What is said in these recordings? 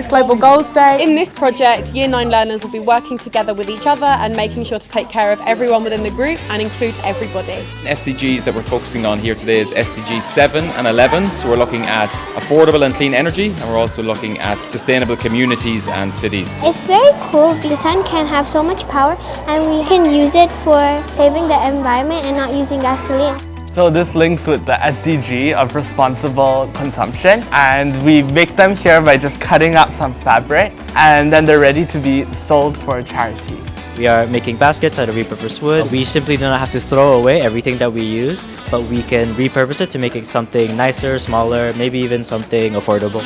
Global Goals Day. In this project, Year 9 learners will be working together with each other and making sure to take care of everyone within the group and include everybody. SDGs that we're focusing on here today is SDGs 7 and 11. So we're looking at affordable and clean energy, and we're also looking at sustainable communities and cities. It's very cool. The sun can have so much power and we can use it for saving the environment and not using gasoline. So this links with the SDG of responsible consumption, and we make them here by just cutting up some fabric and then they're ready to be sold for charity. We are making baskets out of repurposed wood. We simply do not have to throw away everything that we use, but we can repurpose it to make it something nicer, smaller, maybe even something affordable.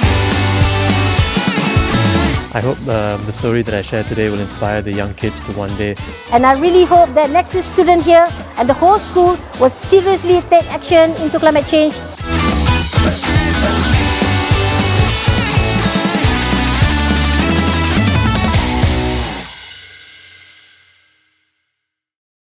I hope the story that I share today will inspire the young kids to one day. And I really hope that Nexus students here and the whole school will seriously take action into climate change.